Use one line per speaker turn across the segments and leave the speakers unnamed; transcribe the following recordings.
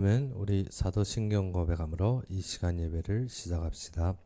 그러면 우리 사도신경 고백함으로 이 시간 예배를 시작합시다.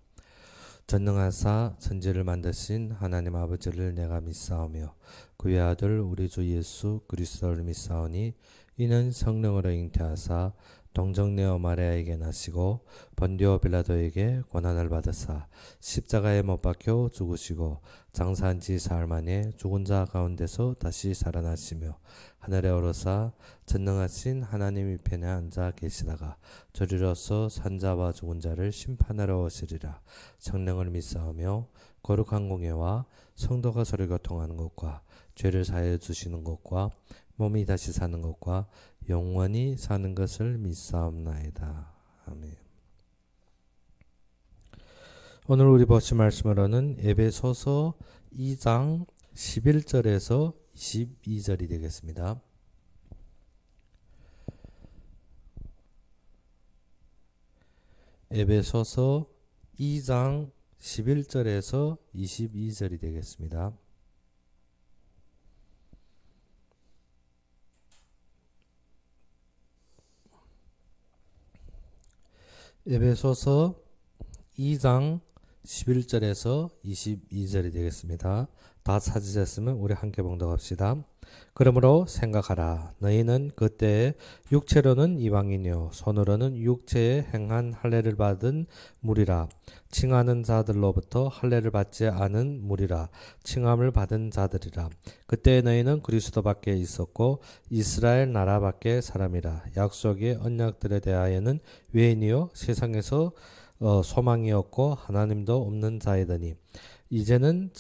전능하사 천지를 만드신 하나님 아버지를 내가 믿사오며 그의 아들 우리 주 예수 그리스도를 믿사오니 이는 성령으로 잉태하사 동정녀 마리아에게 나시고 본디오 빌라도에게 고난을 받으사 십자가에 못 박혀 죽으시고 장사한 지 사흘 만에 죽은 자 가운데서 다시 살아나시며 하늘에 오르사 전능하신 하나님 우편에 앉아 계시다가 저리로서 산자와 죽은 자를 심판하러 오시리라. 성령을 믿사오며 거룩한 공예와 성도가 서로 교통하는 것과 죄를 사해 주시는 것과 몸이 다시 사는 것과 영원히 사는 것을 믿사옵나이다. 아멘. 오늘 우리 보실 말씀으로는 에베소서 2장 11절에서 22절이 되겠습니다. 에베소서 2장 11절에서 22절이 되겠습니다. 에베소서 2장 11절에서 22절이 되겠습니다. 다 찾으셨으면 우리 함께 봉독합시다. 그러므로 생각하라. 너희는 그때에 육체로는 이방인이요 손으로는 육체에 행한 할례를 받은 무리라. 칭하는 자들로부터 할례를 받지 않은 무리라. 칭함을 받은 자들이라. 그때 너희는 그리스도 밖에 있었고 이스라엘 나라 밖에 사람이라. 약속의 언약들에 대하여는 외인이요 세상에서 소망이 없고 하나님도 없는 자이더니 이제는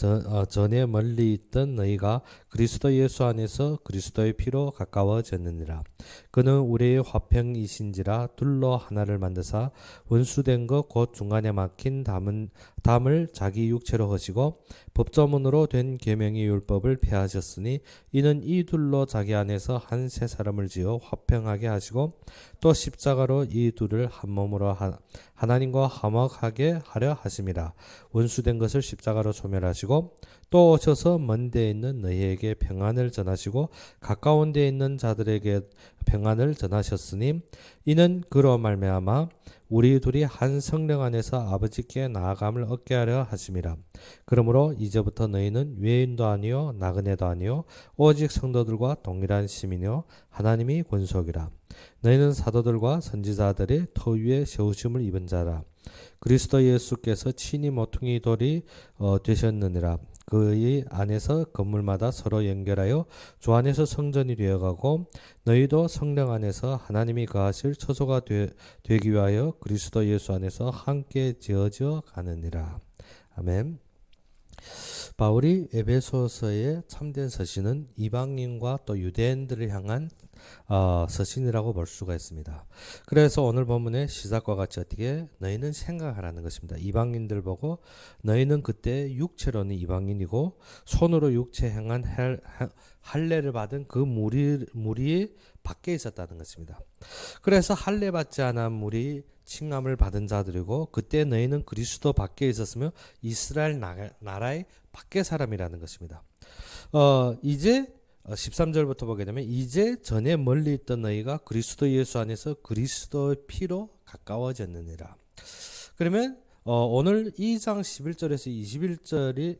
전에 멀리 있던 너희가 그리스도 예수 안에서 그리스도의 피로 가까워졌느니라. 그는 우리의 화평이신지라 둘로 하나를 만드사 원수된 것 곧 중간에 막힌 담을 자기 육체로 하시고 법조문으로 된 계명의 율법을 폐하셨으니 이는 이 둘로 자기 안에서 한 새 사람을 지어 화평하게 하시고 또 십자가로 이 둘을 한 몸으로 하나님과 화목하게 하려 하심이라. 원수된 것을 십자가로 소멸하시고 또 오셔서 먼 데에 있는 너희에게 평안을 전하시고 가까운 데에 있는 자들에게 평안을 전하셨으니 이는 그로 말미암아 우리 둘이 한 성령 안에서 아버지께 나아감을 얻게 하려 하심이라. 그러므로 이제부터 너희는 외인도 아니요 나그네도 아니요 오직 성도들과 동일한 시민이요 하나님이 권속이라. 너희는 사도들과 선지자들의 터 위에 세우심을 입은 자라. 그리스도 예수께서 친히 모퉁이 돌이 되셨느니라. 그의 안에서 건물마다 서로 연결하여 주 안에서 성전이 되어가고 너희도 성령 안에서 하나님이 거하실 처소가 되기 위하여 그리스도 예수 안에서 함께 지어져 가느니라. 아멘. 바울이 에베소서의 참된 서신은 이방인과 또 유대인들을 향한 서신이라고 볼 수가 있습니다. 그래서 오늘 본문의 시작과 같이 어떻게 너희는 생각하라는 것입니다. 이방인들 보고 너희는 그때 육체로는 이방인이고 손으로 육체 행한 할례를 받은 그 무리 밖에 있었다는 것입니다. 그래서 할례 받지 않은 무리 칭함을 받은 자들이고 그때 너희는 그리스도 밖에 있었으며 이스라엘 나라의 밖에 사람이라는 것입니다. 이제 13절부터 보게 되면 이제 전에 멀리 있던 너희가 그리스도 예수 안에서 그리스도의 피로 가까워졌느니라. 그러면 오늘 2장 11절에서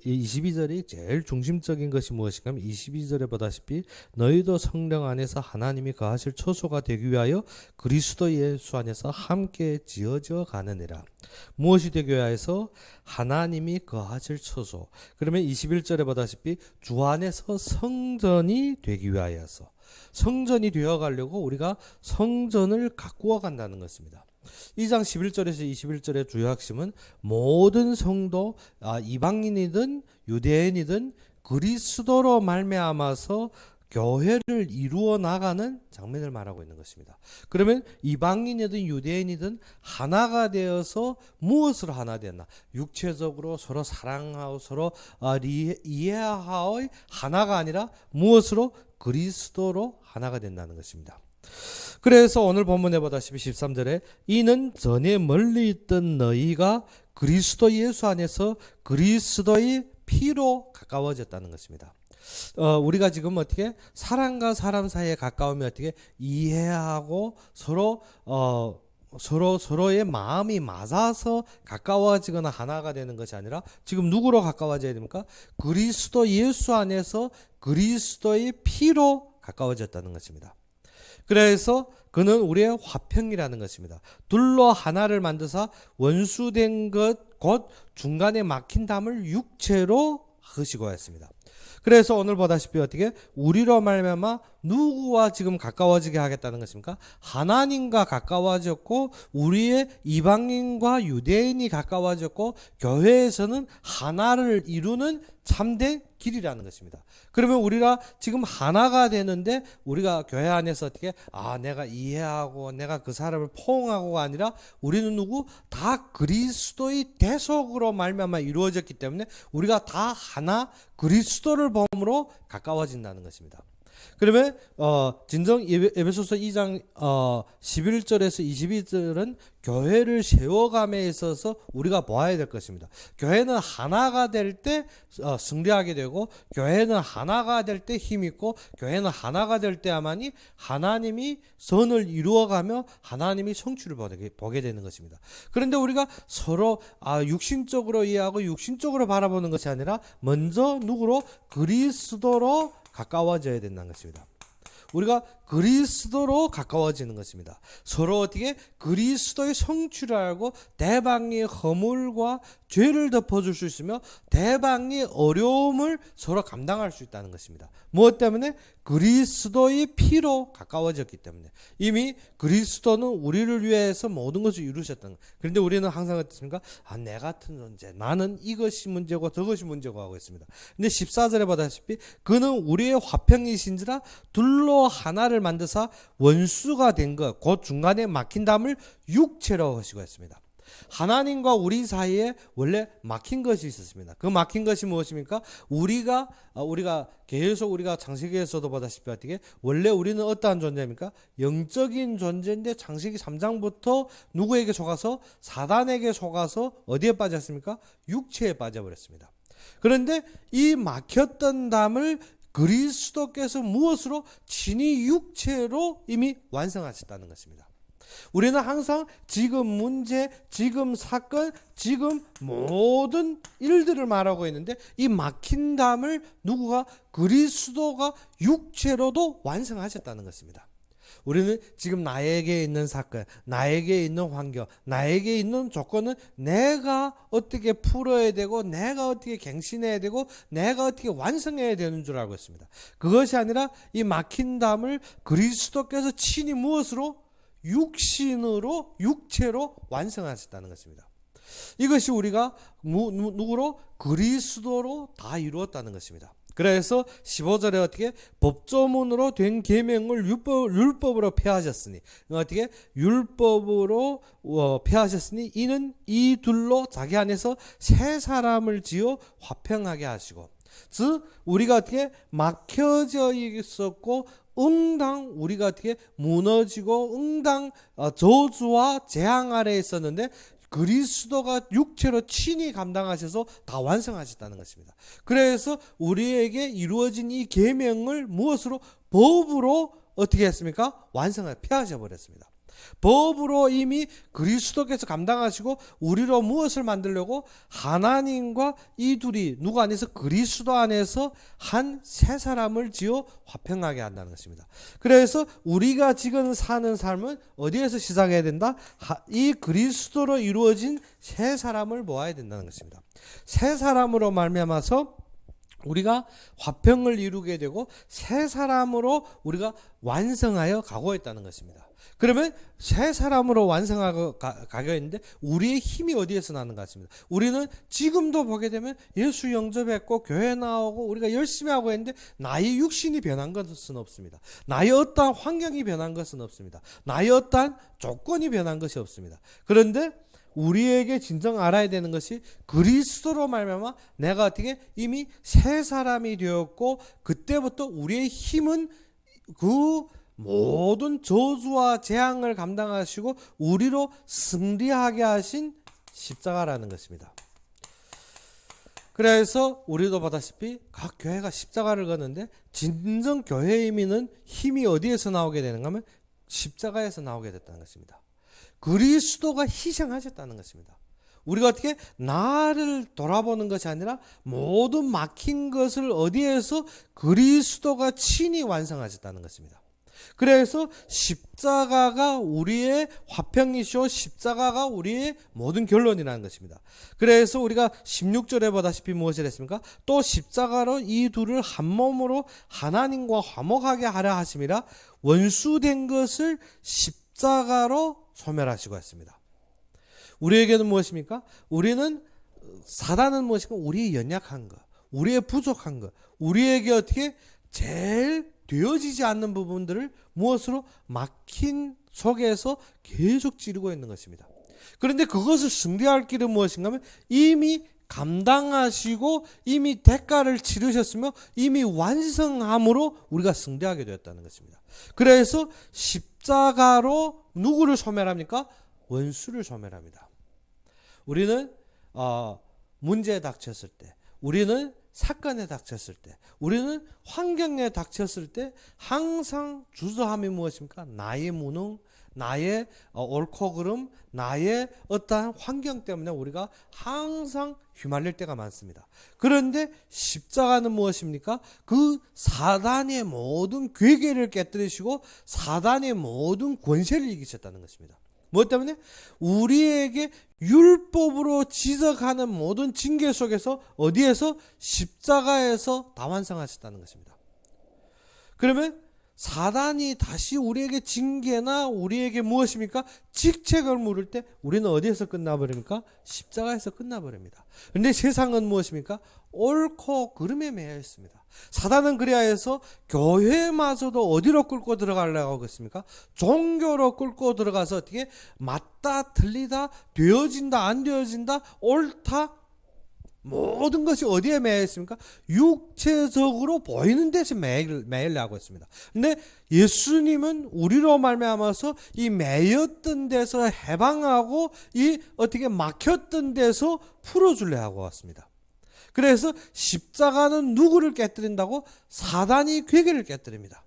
22절이 제일 중심적인 것이 무엇인가 하면 22절에 보다시피 너희도 성령 안에서 하나님이 거하실 처소가 되기 위하여 그리스도 예수 안에서 함께 지어져 가느니라. 무엇이 되기 위하여서 하나님이 거하실 처소. 그러면 21절에 보다시피 주 안에서 성전이 되기 위하여서 성전이 되어 가려고 우리가 성전을 가꾸어 간다는 것입니다. 2장 11절에서 21절의 주요 핵심은 모든 성도 이방인이든 유대인이든 그리스도로 말미암아서 교회를 이루어 나가는 장면을 말하고 있는 것입니다. 그러면 이방인이든 유대인이든 하나가 되어서 무엇으로 하나 되었나? 육체적으로 서로 사랑하고 서로 이해하여 하나가 아니라 무엇으로? 그리스도로 하나가 된다는 것입니다. 그래서 오늘 본문에 보다시피 13절에 이는 전에 멀리 있던 너희가 그리스도 예수 안에서 그리스도의 피로 가까워졌다는 것입니다. 우리가 지금 어떻게 사람과 사람 사이에 가까우면 어떻게 이해하고 서로의 마음이 맞아서 가까워지거나 하나가 되는 것이 아니라 지금 누구로 가까워져야 됩니까? 그리스도 예수 안에서 그리스도의 피로 가까워졌다는 것입니다. 그래서 그는 우리의 화평이라는 것입니다. 둘로 하나를 만드사 원수된 것 곧 중간에 막힌 담을 육체로 하시고 했습니다. 그래서 오늘 보다시피 어떻게 우리로 말미암아 누구와 지금 가까워지게 하겠다는 것입니까? 하나님과 가까워졌고 우리의 이방인과 유대인이 가까워졌고 교회에서는 하나를 이루는 참된 길이라는 것입니다. 그러면 우리가 지금 하나가 되는데 우리가 교회 안에서 어떻게 내가 이해하고 내가 그 사람을 포옹하고가 아니라 우리는 누구? 다 그리스도의 대속으로 말미암아 이루어졌기 때문에 우리가 다 하나 그리스도를 범으로 가까워진다는 것입니다. 그러면 진정 에베소서 2장 11절에서 22절은 교회를 세워감에 있어서 우리가 보아야 될 것입니다. 교회는 하나가 될 때 승리하게 되고 교회는 하나가 될 때 힘있고 교회는 하나가 될 때야만이 하나님이 선을 이루어가며 하나님이 성취를 보게 되는 것입니다. 그런데 우리가 서로 육신적으로 이해하고 육신적으로 바라보는 것이 아니라 먼저 누구로? 그리스도로 가까워져야 된다는 것입니다. 우리가 그리스도로 가까워지는 것입니다. 서로 어떻게 그리스도의 성취를 알고 대방의 허물과 죄를 덮어줄 수 있으며 대방의 어려움을 서로 감당할 수 있다는 것입니다. 무엇 때문에? 그리스도의 피로 가까워졌기 때문에. 이미 그리스도는 우리를 위해서 모든 것을 이루셨다는 거예요. 그런데 우리는 항상 어떻습니까? 내 같은 존재, 나는 이것이 문제고 저것이 문제고 하고 있습니다. 근데 14절에 보다시피 그는 우리의 화평이신지라 둘로 하나를 만드사 원수가 된 것 곧 중간에 막힌 담을 육체로 하시고 했습니다. 하나님과 우리 사이에 원래 막힌 것이 있었습니다. 그 막힌 것이 무엇입니까? 우리가 계속 우리가 창세기에서도 보다시피 어떻게 원래 우리는 어떠한 존재입니까? 영적인 존재인데 창세기 3장부터 누구에게 속아서 사단에게 속아서 어디에 빠졌습니까? 육체에 빠져버렸습니다. 그런데 이 막혔던 담을 그리스도께서 무엇으로? 친히 육체로 이미 완성하셨다는 것입니다. 우리는 항상 지금 문제, 지금 사건, 지금 모든 일들을 말하고 있는데 이 막힌 담을 누구가? 그리스도가 육체로도 완성하셨다는 것입니다. 우리는 지금 나에게 있는 사건, 나에게 있는 환경, 나에게 있는 조건은 내가 어떻게 풀어야 되고 내가 어떻게 갱신해야 되고 내가 어떻게 완성해야 되는 줄 알고 있습니다. 그것이 아니라 이 막힌 담을 그리스도께서 친히 무엇으로? 육신으로 육체로 완성하셨다는 것입니다. 이것이 우리가 누구로? 그리스도로 다 이루었다는 것입니다. 그래서 15절에 어떻게 법조문으로 된 계명을 율법으로 폐하셨으니 어떻게 율법으로 폐하셨으니 이는 이 둘로 자기 안에서 새 사람을 지어 화평하게 하시고 즉 우리가 어떻게 막혀져 있었고 응당 우리가 어떻게 무너지고 응당 저주와 재앙 아래에 있었는데 그리스도가 육체로 친히 감당하셔서 다 완성하셨다는 것입니다. 그래서 우리에게 이루어진 이 계명을 무엇으로? 법으로 어떻게 했습니까? 폐하셔 버렸습니다. 법으로 이미 그리스도께서 감당하시고 우리로 무엇을 만들려고? 하나님과 이 둘이 누구 안에서? 그리스도 안에서 한 새 사람을 지어 화평하게 한다는 것입니다. 그래서 우리가 지금 사는 삶은 어디에서 시작해야 된다? 이 그리스도로 이루어진 새 사람을 모아야 된다는 것입니다. 새 사람으로 말미암아서 우리가 화평을 이루게 되고 새 사람으로 우리가 완성하여 가고 있다는 것입니다. 그러면 새 사람으로 완성하고 가게 있는데 우리의 힘이 어디에서 나는 것 같습니다. 우리는 지금도 보게 되면 예수 영접했고 교회 나오고 우리가 열심히 하고 있는데 나의 육신이 변한 것은 없습니다. 나의 어떠한 환경이 변한 것은 없습니다. 나의 어떠한 조건이 변한 것이 없습니다. 그런데 우리에게 진정 알아야 되는 것이 그리스도로 말미암아 내가 어떻게 이미 새 사람이 되었고 그때부터 우리의 힘은 그 모든 저주와 재앙을 감당하시고 우리로 승리하게 하신 십자가라는 것입니다. 그래서 우리도 보다시피 각 교회가 십자가를 걷는데 진정 교회의 힘이 어디에서 나오게 되는가 하면 십자가에서 나오게 됐다는 것입니다. 그리스도가 희생하셨다는 것입니다. 우리가 어떻게 나를 돌아보는 것이 아니라 모든 막힌 것을 어디에서 그리스도가 친히 완성하셨다는 것입니다. 그래서 십자가가 우리의 화평이시오, 십자가가 우리의 모든 결론이라는 것입니다. 그래서 우리가 16절에 보다시피 무엇을 했습니까? 또 십자가로 이 둘을 한 몸으로 하나님과 화목하게 하려 하심이라 원수된 것을 십자가로 소멸하시고 했습니다. 우리에게는 무엇입니까? 사단은 무엇입니까? 우리의 연약한 것, 우리의 부족한 것, 우리에게 어떻게 제일 되어지지 않는 부분들을 무엇으로 막힌 속에서 계속 찌르고 있는 것입니다. 그런데 그것을 승리할 길은 무엇인가 하면 이미 감당하시고 이미 대가를 치르셨으며 이미 완성함으로 우리가 승리하게 되었다는 것입니다. 그래서 십자가로 누구를 소멸합니까? 원수를 소멸합니다. 우리는 문제에 닥쳤을 때, 우리는 사건에 닥쳤을 때, 우리는 환경에 닥쳤을 때 항상 주저함이 무엇입니까? 나의 무능, 나의 옳고 그름, 나의 어떠한 환경 때문에 우리가 항상 휘말릴 때가 많습니다. 그런데 십자가는 무엇입니까? 그 사단의 모든 괴계를 깨뜨리시고 사단의 모든 권세를 이기셨다는 것입니다. 무엇 때문에? 우리에게 율법으로 지적하는 모든 징계 속에서 어디에서? 십자가에서 다 완성하셨다는 것입니다. 그러면 사단이 다시 우리에게 징계나 우리에게 무엇입니까? 직책을 물을 때 우리는 어디에서 끝나버립니까? 십자가에서 끝나버립니다. 그런데 세상은 무엇입니까? 옳고 그름에 매여 있습니다. 사단은 그래야 해서 교회마저도 어디로 끌고 들어가려고 하고 있습니까? 종교로 끌고 들어가서 어떻게 맞다 틀리다 되어진다 안 되어진다 옳다 모든 것이 어디에 매여 있습니까? 육체적으로 보이는 데서 매이려고 했습니다. 근데 예수님은 우리로 말미암아서 이 매였던 데서 해방하고 이 어떻게 막혔던 데서 풀어주려 하고 왔습니다. 그래서 십자가는 누구를 깨뜨린다고? 사단이 괴계를 깨뜨립니다.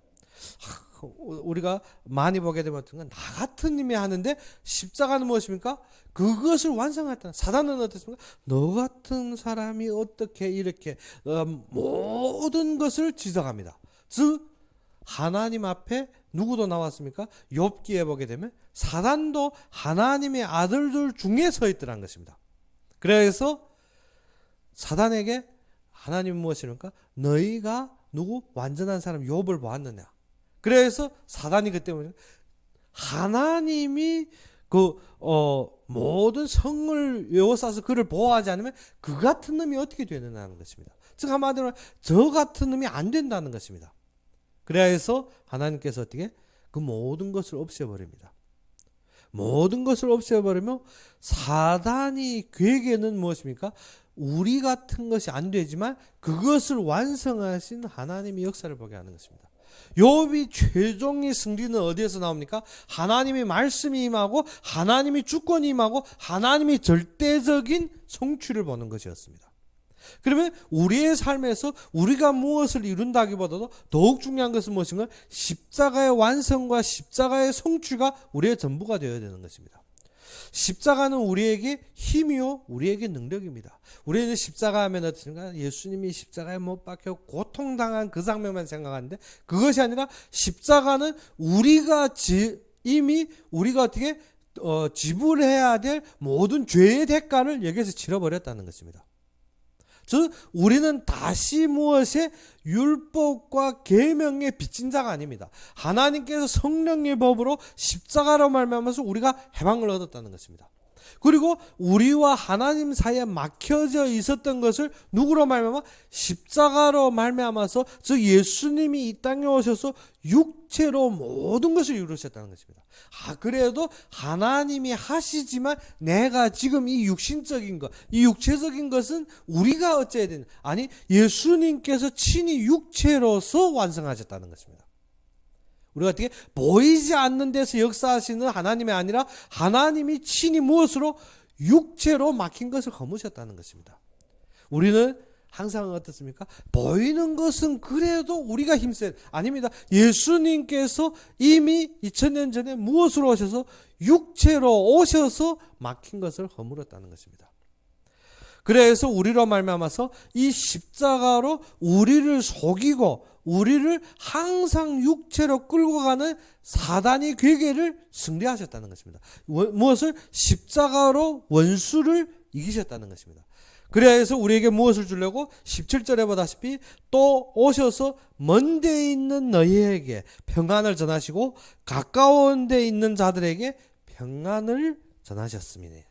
우리가 많이 보게 되면 나 같은 님이 하는데 십자가는 무엇입니까? 그것을 완성했다. 사단은 어떻습니까? 너 같은 사람이 어떻게 이렇게 모든 것을 지적합니다. 즉 하나님 앞에 누구도 나왔습니까? 욥기에 보게 되면 사단도 하나님의 아들들 중에 서 있더라는 것입니다. 그래서 사단에게 하나님은 무엇입니까? 너희가 누구? 완전한 사람 욥을 보았느냐? 그래서 사단이 그때 하나님이 모든 성을 외워싸서 그를 보호하지 않으면 그 같은 놈이 어떻게 되느냐는 것입니다. 즉 한마디로 저 같은 놈이 안 된다는 것입니다. 그래서 하나님께서 어떻게 그 모든 것을 없애버립니다. 모든 것을 없애버리면 사단이 괴계는 무엇입니까? 우리 같은 것이 안 되지만 그것을 완성하신 하나님의 역사를 보게 하는 것입니다. 욥이 최종의 승리는 어디에서 나옵니까? 하나님의 말씀이 임하고 하나님의 주권이 임하고 하나님의 절대적인 성취를 보는 것이었습니다. 그러면 우리의 삶에서 우리가 무엇을 이룬다기보다도 더욱 중요한 것은 무엇인가? 십자가의 완성과 십자가의 성취가 우리의 전부가 되어야 되는 것입니다. 십자가는 우리에게 힘이요 우리에게 능력입니다. 우리는 십자가 하면 어떻습니까? 예수님이 십자가에 못 박혀 고통당한 그 장면만 생각하는데 그것이 아니라 십자가는 우리가 이미 우리가 어떻게 지불해야 될 모든 죄의 대가를 여기에서 치러버렸다는 것입니다. 즉 우리는 다시 무엇에 율법과 계명의 빚진 자가 아닙니다. 하나님께서 성령의 법으로 십자가로 말미암아서 우리가 해방을 얻었다는 것입니다. 그리고 우리와 하나님 사이에 막혀져 있었던 것을 누구로 말미암아? 십자가로 말미암아서 즉 예수님이 이 땅에 오셔서 육체로 모든 것을 이루셨다는 것입니다. 그래도 하나님이 하시지만 내가 지금 이 육신적인 것, 이 육체적인 것은 우리가 어째야 되는? 아니 예수님께서 친히 육체로서 완성하셨다는 것입니다. 우리가 어떻게 보이지 않는 데서 역사하시는 하나님이 아니라 하나님이 친히 무엇으로? 육체로 막힌 것을 거무셨다는 것입니다. 우리는 항상 어떻습니까? 보이는 것은 그래도 우리가 힘써야 아닙니다. 예수님께서 이미 2000년 전에 무엇으로 오셔서 육체로 오셔서 막힌 것을 허물었다는 것입니다. 그래서 우리로 말미암아서 이 십자가로 우리를 속이고 우리를 항상 육체로 끌고 가는 사단의 괴계를 승리하셨다는 것입니다. 무엇을? 십자가로 원수를 이기셨다는 것입니다. 그래서 우리에게 무엇을 주려고? 17절에 보다시피 또 오셔서 먼 데 있는 너희에게 평안을 전하시고 가까운 데 있는 자들에게 평안을 전하셨습니다.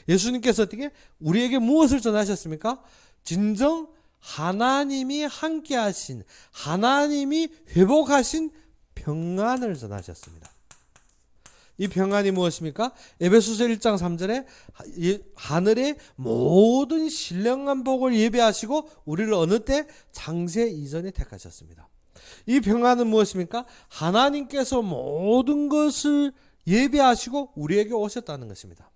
예수님께서 어떻게 우리에게 무엇을 전하셨습니까? 진정 하나님이 함께 하신, 하나님이 회복하신 평안을 전하셨습니다. 이 평안이 무엇입니까? 에베소서 1장 3절에 하늘의 모든 신령한 복을 예배하시고 우리를 어느 때? 창세 이전에 택하셨습니다. 이 평안은 무엇입니까? 하나님께서 모든 것을 예배하시고 우리에게 오셨다는 것입니다.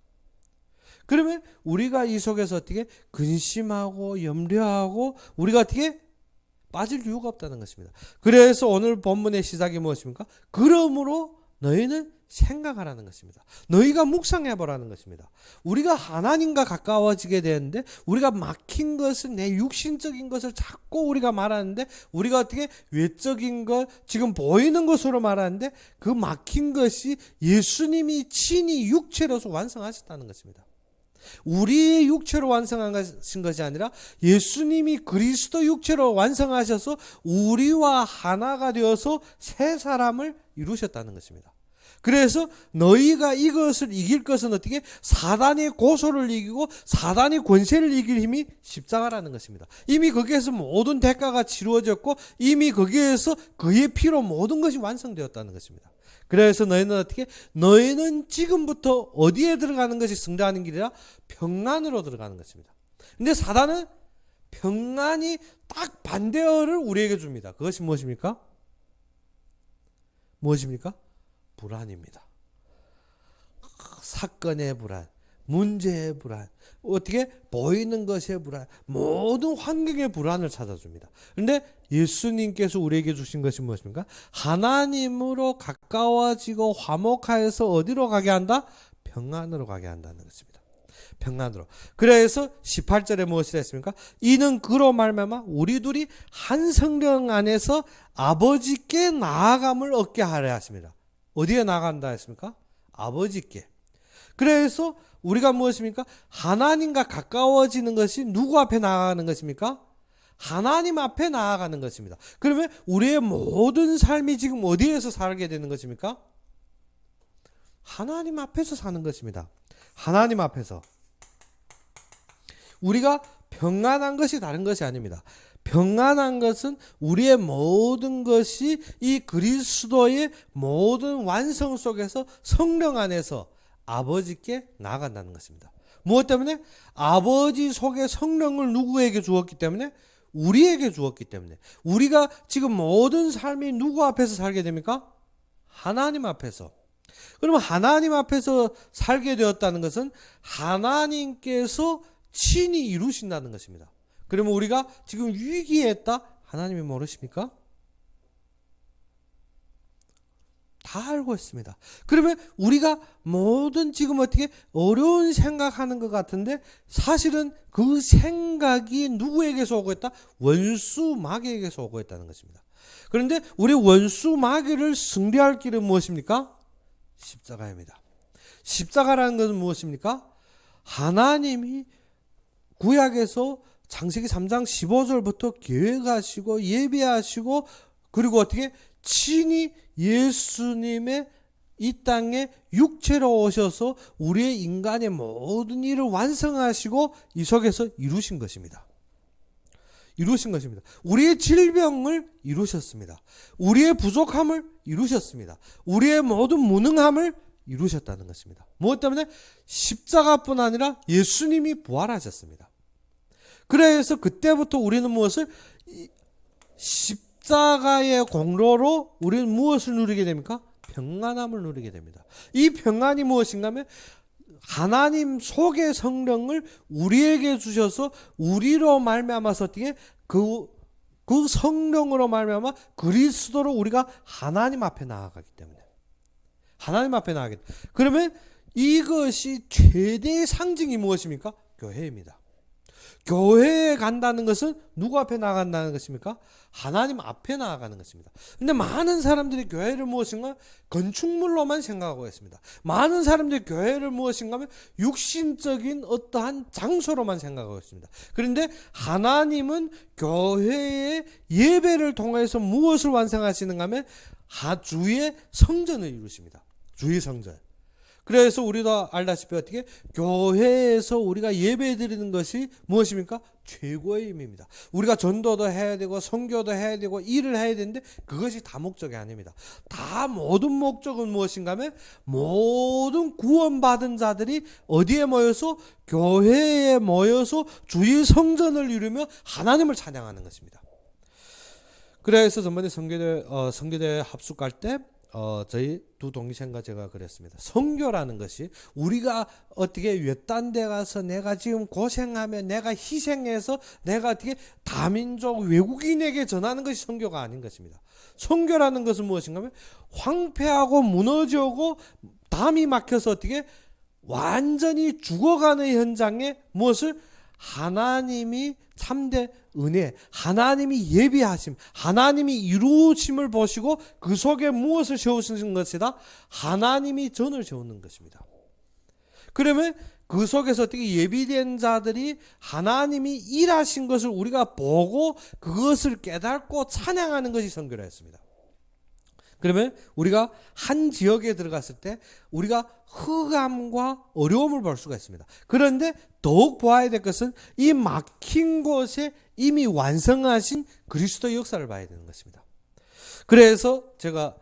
그러면 우리가 이 속에서 어떻게 근심하고 염려하고 우리가 어떻게 빠질 이유가 없다는 것입니다. 그래서 오늘 본문의 시작이 무엇입니까? 그러므로 너희는 생각하라는 것입니다. 너희가 묵상해보라는 것입니다. 우리가 하나님과 가까워지게 되는데 우리가 막힌 것은 내 육신적인 것을 자꾸 우리가 말하는데 우리가 어떻게 외적인 것 지금 보이는 것으로 말하는데 그 막힌 것이 예수님이 친히 육체로서 완성하셨다는 것입니다. 우리의 육체로 완성하신 것이 아니라 예수님이 그리스도 육체로 완성하셔서 우리와 하나가 되어서 새 사람을 이루셨다는 것입니다. 그래서 너희가 이것을 이길 것은 어떻게? 사단의 고소를 이기고 사단의 권세를 이길 힘이 십자가라는 것입니다. 이미 거기에서 모든 대가가 치루어졌고 이미 거기에서 그의 피로 모든 것이 완성되었다는 것입니다. 그래서 너희는 어떻게? 너희는 지금부터 어디에 들어가는 것이 승리하는 길이라? 평안으로 들어가는 것입니다. 근데 사단은 평안이 딱 반대어를 우리에게 줍니다. 그것이 무엇입니까? 무엇입니까? 불안입니다. 사건의 불안, 문제의 불안, 어떻게 보이는 것의 불안, 모든 환경의 불안을 찾아줍니다. 그런데 예수님께서 우리에게 주신 것이 무엇입니까? 하나님으로 가까워지고 화목하여서 어디로 가게 한다? 평안으로 가게 한다는 것입니다. 평안으로. 그래서 18절에 무엇을 했습니까? 이는 그로 말미암아 우리 둘이 한 성령 안에서 아버지께 나아감을 얻게 하려 하십니다. 어디에 나간다 했습니까? 아버지께. 그래서 우리가 무엇입니까? 하나님과 가까워지는 것이 누구 앞에 나아가는 것입니까? 하나님 앞에 나아가는 것입니다. 그러면 우리의 모든 삶이 지금 어디에서 살게 되는 것입니까? 하나님 앞에서 사는 것입니다. 하나님 앞에서. 우리가 평안한 것이 다른 것이 아닙니다. 평안한 것은 우리의 모든 것이 이 그리스도의 모든 완성 속에서 성령 안에서 아버지께 나아간다는 것입니다. 무엇 때문에? 아버지 속에 성령을 누구에게 주었기 때문에? 우리에게 주었기 때문에. 우리가 지금 모든 삶이 누구 앞에서 살게 됩니까? 하나님 앞에서. 그러면 하나님 앞에서 살게 되었다는 것은 하나님께서 친히 이루신다는 것입니다. 그러면 우리가 지금 위기에 있다? 하나님이 모르십니까? 다 알고 있습니다. 그러면 우리가 모든 지금 어떻게 어려운 생각하는 것 같은데 사실은 그 생각이 누구에게서 오고 있다? 원수 마귀에게서 오고 있다는 것입니다. 그런데 우리 원수 마귀를 승리할 길은 무엇입니까? 십자가입니다. 십자가라는 것은 무엇입니까? 하나님이 구약에서 창세기 3장 15절부터 계획하시고 예비하시고 그리고 어떻게 친히 예수님의 이 땅에 육체로 오셔서 우리의 인간의 모든 일을 완성하시고 이 속에서 이루신 것입니다. 이루신 것입니다. 우리의 질병을 이루셨습니다. 우리의 부족함을 이루셨습니다. 우리의 모든 무능함을 이루셨다는 것입니다. 무엇 때문에? 십자가뿐 아니라 예수님이 부활하셨습니다. 그래서 그때부터 우리는 무엇을? 십자가의 공로로 우리는 무엇을 누리게 됩니까? 평안함을 누리게 됩니다. 이 평안이 무엇인가 하면 하나님 속의 성령을 우리에게 주셔서 우리로 말미암아서 어떻게 그 성령으로 말미암아 그리스도로 우리가 하나님 앞에 나아가기 때문에 하나님 앞에 나아가기 때문에 그러면 이것이 최대의 상징이 무엇입니까? 교회입니다. 교회에 간다는 것은 누구 앞에 나간다는 것입니까? 하나님 앞에 나아가는 것입니다. 근데 많은 사람들이 교회를 무엇인가 건축물로만 생각하고 있습니다. 많은 사람들이 교회를 무엇인가 하면 육신적인 어떠한 장소로만 생각하고 있습니다. 그런데 하나님은 교회의 예배를 통해서 무엇을 완성하시는가 하면 주의 성전을 이루십니다. 주의 성전. 그래서 우리도 알다시피 어떻게 교회에서 우리가 예배 드리는 것이 무엇입니까? 최고의 의미입니다. 우리가 전도도 해야 되고 선교도 해야 되고 일을 해야 되는데 그것이 다 목적이 아닙니다. 다 모든 목적은 무엇인가 하면 모든 구원받은 자들이 어디에 모여서 교회에 모여서 주의 성전을 이루며 하나님을 찬양하는 것입니다. 그래서 전번에 선교대 합숙 갈 때 저희 두 동기생과 제가 그랬습니다. 선교라는 것이 우리가 어떻게 외딴 데 가서 내가 지금 고생하며 내가 희생해서 내가 어떻게 다민족 외국인에게 전하는 것이 선교가 아닌 것입니다. 선교라는 것은 무엇인가 하면 황폐하고 무너져고 담이 막혀서 어떻게 완전히 죽어가는 현장에 무엇을 하나님이 참된 은혜, 하나님이 예비하심, 하나님이 이루심을 보시고 그 속에 무엇을 세우시는 것이다? 하나님이 전을 세우는 것입니다. 그러면 그 속에서 어떻게 예비된 자들이 하나님이 일하신 것을 우리가 보고 그것을 깨닫고 찬양하는 것이 선교라 했습니다. 그러면 우리가 한 지역에 들어갔을 때 우리가 흑암과 어려움을 볼 수가 있습니다. 그런데 더욱 보아야 될 것은 이 막힌 곳에 이미 완성하신 그리스도의 역사를 봐야 되는 것입니다. 그래서 제가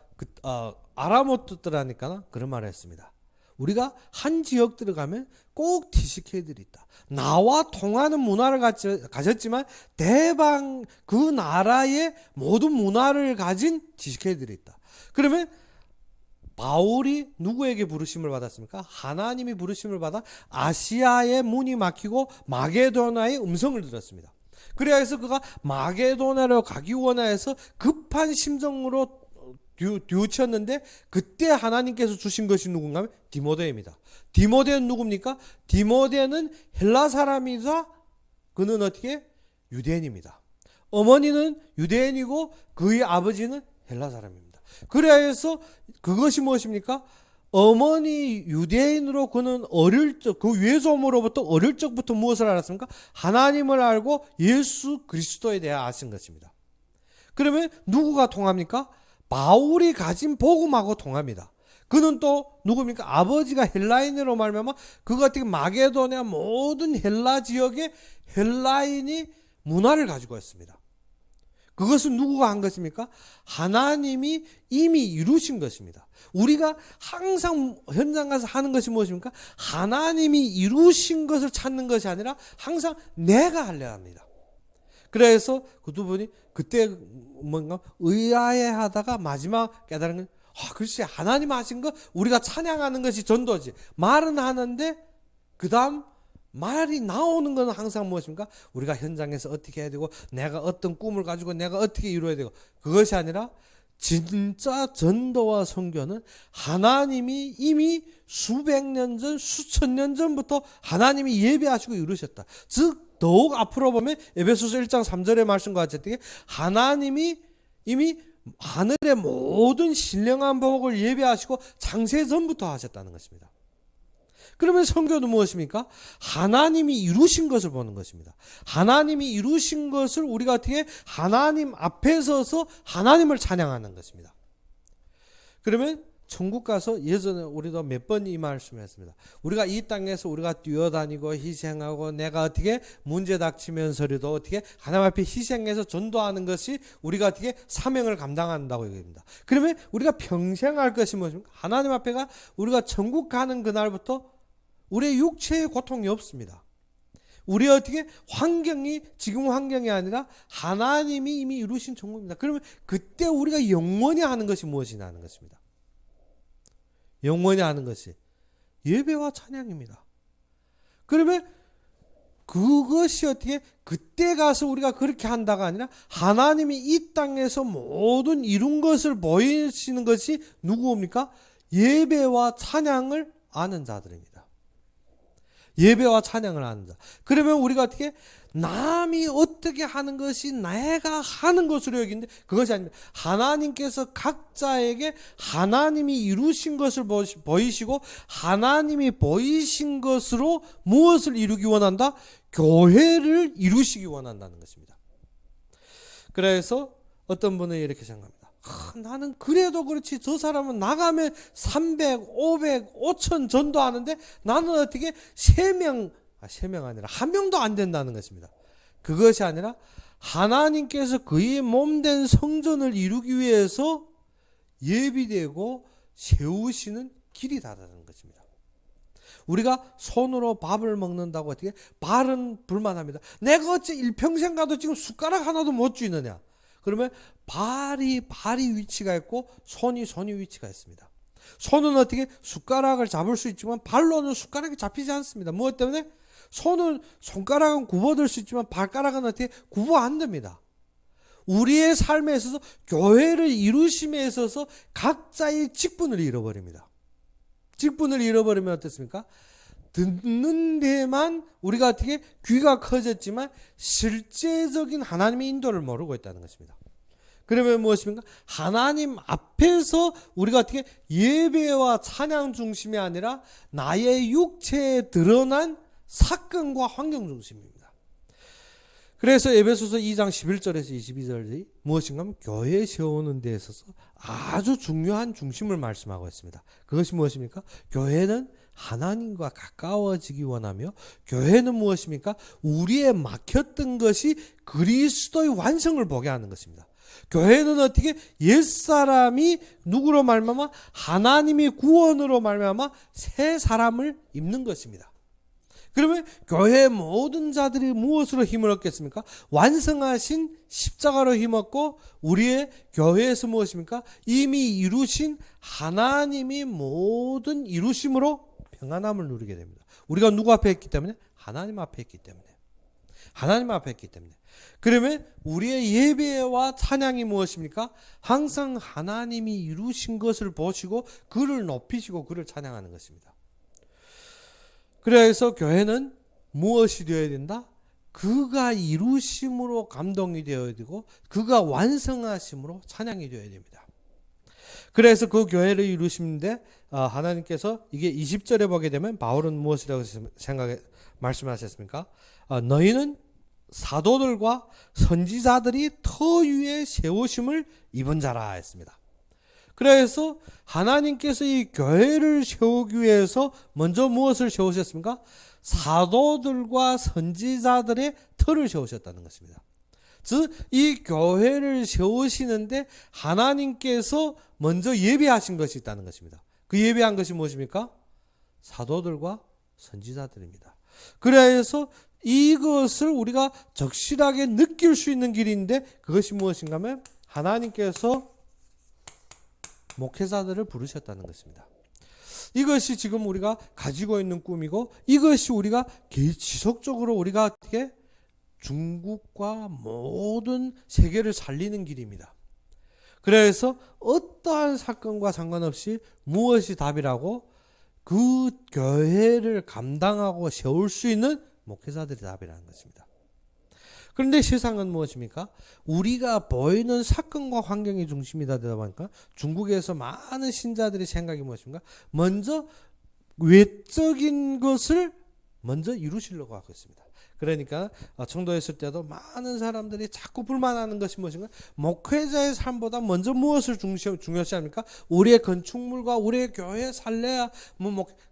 알아못듣더라니까 그런 말을 했습니다. 우리가 한 지역 들어가면 꼭 티시케이들이 있다. 나와 통하는 문화를 가졌지만 대방 그 나라의 모든 문화를 가진 티시케이들이 있다. 그러면 바울이 누구에게 부르심을 받았습니까? 하나님이 부르심을 받아 아시아의 문이 막히고 마게도나의 음성을 들었습니다. 그래서 그가 마게도나로 가기 원하여서 급한 심정으로 뒤우쳤는데 그때 하나님께서 주신 것이 누군가 하면 디모데입니다. 디모데는 누굽니까? 디모데는 헬라 사람이자 그는 어떻게? 유대인입니다. 어머니는 유대인이고 그의 아버지는 헬라 사람입니다. 그래서 그것이 무엇입니까? 어머니 유대인으로 그는 어릴 적, 그 외조모로부터 어릴 적부터 무엇을 알았습니까? 하나님을 알고 예수 그리스도에 대해 아신 것입니다. 그러면 누구가 통합니까? 바울이 가진 복음하고 통합니다. 그는 또 누굽니까? 아버지가 헬라인으로 말미암아 그가 어떻게 마게도냐 모든 헬라 지역에 헬라인이 문화를 가지고 있습니다. 그것은 누구가 한 것입니까? 하나님이 이미 이루신 것입니다. 우리가 항상 현장 가서 하는 것이 무엇입니까? 하나님이 이루신 것을 찾는 것이 아니라 항상 내가 하려 합니다. 그래서 그 두 분이 그때 뭔가 의아해 하다가 마지막 깨달은 건 글쎄 하나님 하신 거 우리가 찬양하는 것이 전도지. 말은 하는데 그 다음 말이 나오는 건 항상 무엇입니까? 우리가 현장에서 어떻게 해야 되고 내가 어떤 꿈을 가지고 내가 어떻게 이루어야 되고 그것이 아니라 진짜 전도와 선교는 하나님이 이미 수백 년 전, 수천 년 전부터 하나님이 예비하시고 이루셨다. 즉 더욱 앞으로 보면 에베소서 1장 3절의 말씀과 같이 하나님이 이미 하늘의 모든 신령한 복을 예비하시고 창세 전부터 하셨다는 것입니다. 그러면 선교는 무엇입니까? 하나님이 이루신 것을 보는 것입니다. 하나님이 이루신 것을 우리가 어떻게 하나님 앞에 서서 하나님을 찬양하는 것입니다. 그러면 천국 가서 예전에 우리도 몇 번 이 말씀을 했습니다. 우리가 이 땅에서 우리가 뛰어다니고 희생하고 내가 어떻게 문제 닥치면서라도 어떻게 하나님 앞에 희생해서 전도하는 것이 우리가 어떻게 사명을 감당한다고 얘기합니다. 그러면 우리가 평생 할 것이 무엇입니까? 하나님 앞에가 우리가 천국 가는 그날부터 우리의 육체의 고통이 없습니다. 우리 어떻게 환경이 지금 환경이 아니라 하나님이 이미 이루신 천국입니다. 그러면 그때 우리가 영원히 하는 것이 무엇이냐 하는 것입니다. 영원히 하는 것이 예배와 찬양입니다. 그러면 그것이 어떻게 그때 가서 우리가 그렇게 한다가 아니라 하나님이 이 땅에서 모든 이룬 것을 보이시는 것이 누구입니까? 예배와 찬양을 아는 자들입니다. 예배와 찬양을 아는 자. 그러면 우리가 어떻게 남이 어떻게 하는 것이 내가 하는 것으로 여기는데 그것이 아닙니다. 하나님께서 각자에게 하나님이 이루신 것을 보이시고 하나님이 보이신 것으로 무엇을 이루기 원한다? 교회를 이루시기 원한다는 것입니다. 그래서 어떤 분은 이렇게 생각합니다. 나는 그래도 그렇지 저 사람은 나가면 300, 500, 5천 전도하는데 나는 어떻게 3명 아니라 1명도 안 된다는 것입니다. 그것이 아니라 하나님께서 그의 몸된 성전을 이루기 위해서 예비되고 세우시는 길이 다르다는 것입니다. 우리가 손으로 밥을 먹는다고 어떻게 발은 불만합니다. 내가 어째 일평생 가도 지금 숟가락 하나도 못 쥐느냐. 그러면 발이 위치가 있고 손이 위치가 있습니다. 손은 어떻게 숟가락을 잡을 수 있지만 발로는 숟가락이 잡히지 않습니다. 무엇 때문에? 손가락은 굽어들 수 있지만 발가락은 어떻게 굽어 안 됩니다. 우리의 삶에 있어서 교회를 이루심에 있어서 각자의 직분을 잃어버립니다. 직분을 잃어버리면 어떻습니까? 듣는 데만 우리가 어떻게 귀가 커졌지만 실제적인 하나님의 인도를 모르고 있다는 것입니다. 그러면 무엇입니까? 하나님 앞에서 우리가 어떻게 예배와 찬양 중심이 아니라 나의 육체에 드러난 사건과 환경 중심입니다. 그래서 에베소서 2장 11절에서 22절이 무엇인가 하면 교회 세우는 데 있어서 아주 중요한 중심을 말씀하고 있습니다. 그것이 무엇입니까? 교회는 하나님과 가까워지기 원하며 교회는 무엇입니까? 우리의 막혔던 것이 그리스도의 완성을 보게 하는 것입니다. 교회는 어떻게 옛사람이 누구로 말미암아 하나님이 구원으로 말미암아 새 사람을 입는 것입니다. 그러면 교회의 모든 자들이 무엇으로 힘을 얻겠습니까? 완성하신 십자가로 힘없고 우리의 교회에서 무엇입니까? 이미 이루신 하나님이 모든 이루심으로 평안함을 누리게 됩니다. 우리가 누구 앞에 있기 때문에? 하나님 앞에 있기 때문에. 하나님 앞에 있기 때문에. 그러면 우리의 예배와 찬양이 무엇입니까? 항상 하나님이 이루신 것을 보시고 그를 높이시고 그를 찬양하는 것입니다. 그래서 교회는 무엇이 되어야 된다? 그가 이루심으로 감동이 되어야 되고 그가 완성하심으로 찬양이 되어야 됩니다. 그래서 그 교회를 이루시는데 하나님께서 이게 20절에 보게 되면 바울은 무엇이라고 말씀하셨습니까? 너희는 사도들과 선지자들이 터 위에 세우심을 입은 자라 했습니다. 그래서 하나님께서 이 교회를 세우기 위해서 먼저 무엇을 세우셨습니까? 사도들과 선지자들의 터를 세우셨다는 것입니다. 즉, 이 교회를 세우시는데 하나님께서 먼저 예배하신 것이 있다는 것입니다. 그 예배한 것이 무엇입니까? 사도들과 선지자들입니다. 그래서 이것을 우리가 적실하게 느낄 수 있는 길인데 그것이 무엇인가 하면 하나님께서 목회자들을 부르셨다는 것입니다. 이것이 지금 우리가 가지고 있는 꿈이고 이것이 우리가 지속적으로 우리가 어떻게 중국과 모든 세계를 살리는 길입니다. 그래서 어떠한 사건과 상관없이 무엇이 답이라고 그 교회를 감당하고 세울 수 있는 목회자들이 답이라는 것입니다. 그런데 세상은 무엇입니까? 우리가 보이는 사건과 환경이 중심이 되다 보니까 중국에서 많은 신자들의 생각이 무엇입니까? 먼저 외적인 것을 먼저 이루시려고 하고 있습니다. 그러니까 청도에 있을 때도 많은 사람들이 자꾸 불만하는 것이 무엇인가? 목회자의 삶보다 먼저 무엇을 중요시합니까? 우리의 건축물과 우리의 교회 살래야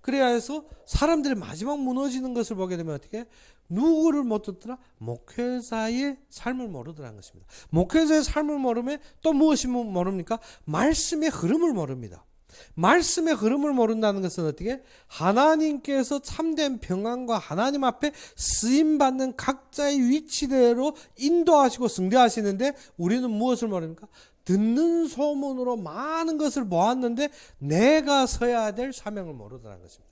그래야 해서 사람들이 마지막 무너지는 것을 보게 되면 어떻게? 누구를 못 듣더라? 목회자의 삶을 모르더라는 것입니다. 목회자의 삶을 모르면 또 무엇이 모릅니까? 말씀의 흐름을 모릅니다. 말씀의 흐름을 모른다는 것은 어떻게? 하나님께서 참된 평안과 하나님 앞에 쓰임받는 각자의 위치대로 인도하시고 승대하시는데 우리는 무엇을 모릅니까? 듣는 소문으로 많은 것을 보았는데 내가 서야 될 사명을 모르더라는 것입니다.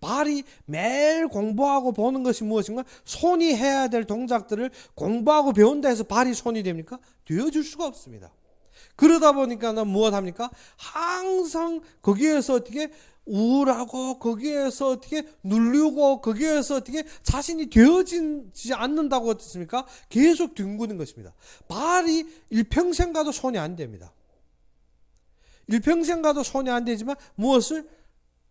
발이 매일 공부하고 보는 것이 무엇인가? 손이 해야 될 동작들을 공부하고 배운다 해서 발이 손이 됩니까? 되어줄 수가 없습니다. 그러다 보니까 무엇 합니까? 항상 거기에서 어떻게 우울하고 거기에서 어떻게 눌리고 거기에서 어떻게 자신이 되어지지 않는다고 어떻습니까? 계속 뒹구는 것입니다. 발이 일평생 가도 손이 안 됩니다. 일평생 가도 손이 안 되지만 무엇을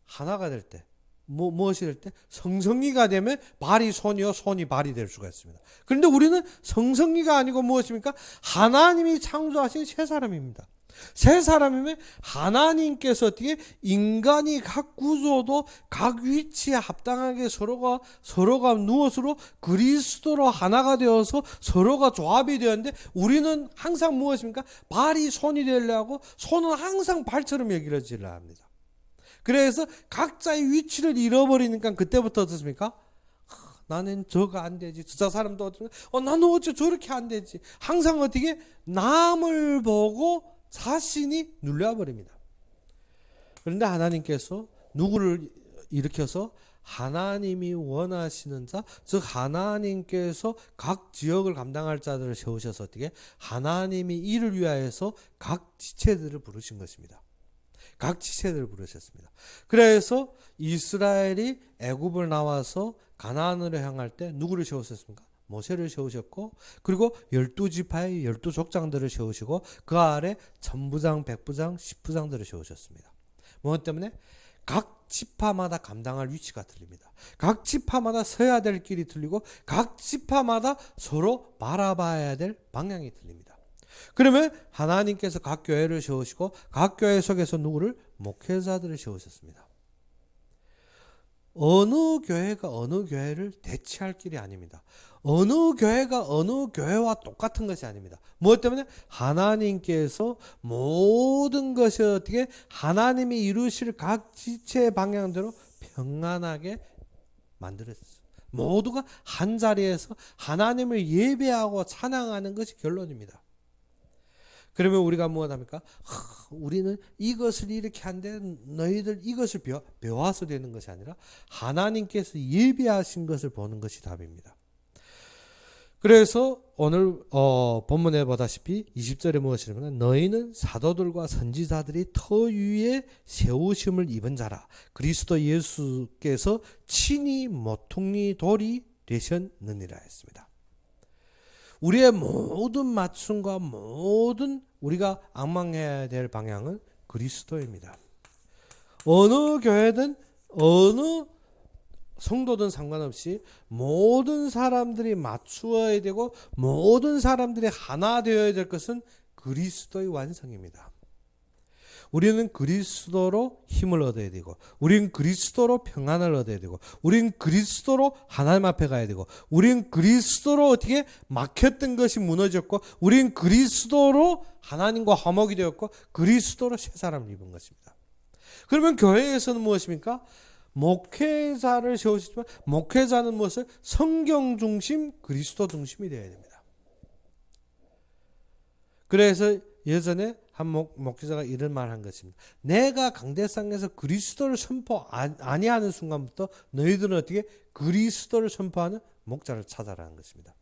하나가 될 때, 무엇이 될 때? 성성이가 되면 발이 손이요, 손이 발이 될 수가 있습니다. 그런데 우리는 성성이가 아니고 무엇입니까? 하나님이 창조하신 새 사람입니다. 새 사람이면 하나님께서 어떻게 인간이 각 구조도 각 위치에 합당하게 서로가 무엇으로 그리스도로 하나가 되어서 서로가 조합이 되었는데 우리는 항상 무엇입니까? 발이 손이 되려고 손은 항상 발처럼 여기려지려 합니다. 그래서 각자의 위치를 잃어버리니까 그때부터 어떻습니까? 나는 저거 안 되지. 저 사람도 나는 어째 저렇게 안 되지. 항상 어떻게 남을 보고 자신이 눌려버립니다. 그런데 하나님께서 누구를 일으켜서 하나님이 원하시는 자, 즉 하나님께서 각 지역을 감당할 자들을 세우셔서 어떻게 하나님이 이를 위하여서 각 지체들을 부르신 것입니다. 각 지체들을 부르셨습니다. 그래서 이스라엘이 애굽을 나와서 가나안으로 향할 때 누구를 세우셨습니까? 모세를 세우셨고 그리고 12지파의 12족장들을 세우시고 그 아래 천부장, 백부장, 십부장들을 세우셨습니다. 무엇 때문에? 각 지파마다 감당할 위치가 틀립니다. 각 지파마다 서야 될 길이 틀리고 각 지파마다 서로 바라봐야 될 방향이 틀립니다. 그러면 하나님께서 각 교회를 세우시고 각 교회 속에서 누구를? 목회자들을 세우셨습니다. 어느 교회가 어느 교회를 대체할 길이 아닙니다. 어느 교회가 어느 교회와 똑같은 것이 아닙니다. 무엇 때문에? 하나님께서 모든 것이 어떻게 하나님이 이루실 각 지체의 방향대로 평안하게 만들었어요. 모두가 한 자리에서 하나님을 예배하고 찬양하는 것이 결론입니다. 그러면 우리가 무엇 합니까? 우리는 이것을 이렇게 한데 너희들 이것을 배워서 되는 것이 아니라 하나님께서 예배하신 것을 보는 것이 답입니다. 그래서 오늘 본문에 보다시피 20절에 무엇이냐면 너희는 사도들과 선지자들이 터 위에 세우심을 입은 자라 그리스도 예수께서 친히 모퉁이 돌이 되셨느니라 했습니다. 우리의 모든 맞춤과 모든 우리가 앙망해야 될 방향은 그리스도입니다. 어느 교회든 어느 성도든 상관없이 모든 사람들이 맞추어야 되고 모든 사람들이 하나 되어야 될 것은 그리스도의 완성입니다. 우리는 그리스도로 힘을 얻어야 되고 우리는 그리스도로 평안을 얻어야 되고 우리는 그리스도로 하나님 앞에 가야 되고 우리는 그리스도로 어떻게 막혔던 것이 무너졌고 우리는 그리스도로 하나님과 화목이 되었고 그리스도로 새 사람을 입은 것입니다. 그러면 교회에서는 무엇입니까? 목회자를 세우시지만 목회자는 무엇을? 성경 중심, 그리스도 중심이 되어야 됩니다. 그래서 예전에 한 목회자가 이런 말을 한 것입니다. 내가 강대상에서 그리스도를 선포 아니하는 순간부터 너희들은 어떻게 그리스도를 선포하는 목자를 찾아라는 것입니다.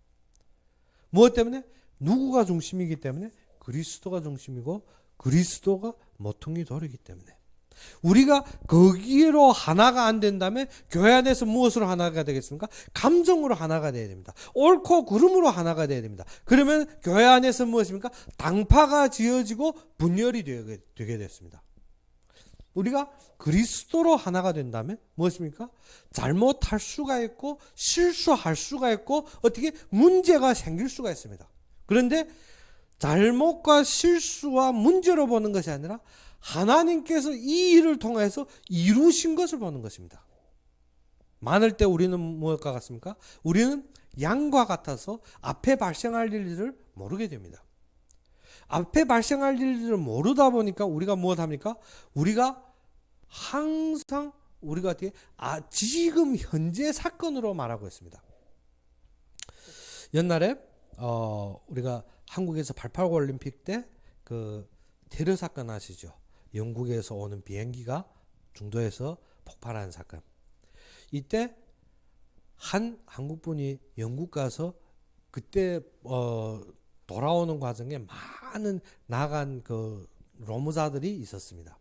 무엇 때문에? 누구가 중심이기 때문에? 그리스도가 중심이고 그리스도가 모퉁이 돌이기 때문에. 우리가 거기로 하나가 안 된다면 교회 안에서 무엇으로 하나가 되겠습니까? 감정으로 하나가 되어야 됩니다. 옳고 그름으로 하나가 되어야 됩니다. 그러면 교회 안에서 무엇입니까? 당파가 지어지고 분열이 되게 됐습니다. 우리가 그리스도로 하나가 된다면 무엇입니까? 잘못할 수가 있고 실수할 수가 있고 어떻게 문제가 생길 수가 있습니다. 그런데 잘못과 실수와 문제로 보는 것이 아니라 하나님께서 이 일을 통해서 이루신 것을 보는 것입니다. 많을 때 우리는 무엇과 같습니까? 우리는 양과 같아서 앞에 발생할 일들을 모르게 됩니다. 앞에 발생할 일들을 모르다 보니까 우리가 무엇합니까? 우리가 항상 우리가 어떻게 지금 현재 사건으로 말하고 있습니다. 옛날에 우리가 한국에서 88 올림픽 때 그 테러 사건 아시죠? 영국에서 오는 비행기가 중도에서 폭발하는 사건. 이때 한 한국분이 영국 가서 그때 돌아오는 과정에 많은 나간 그 로무자들이 있었습니다.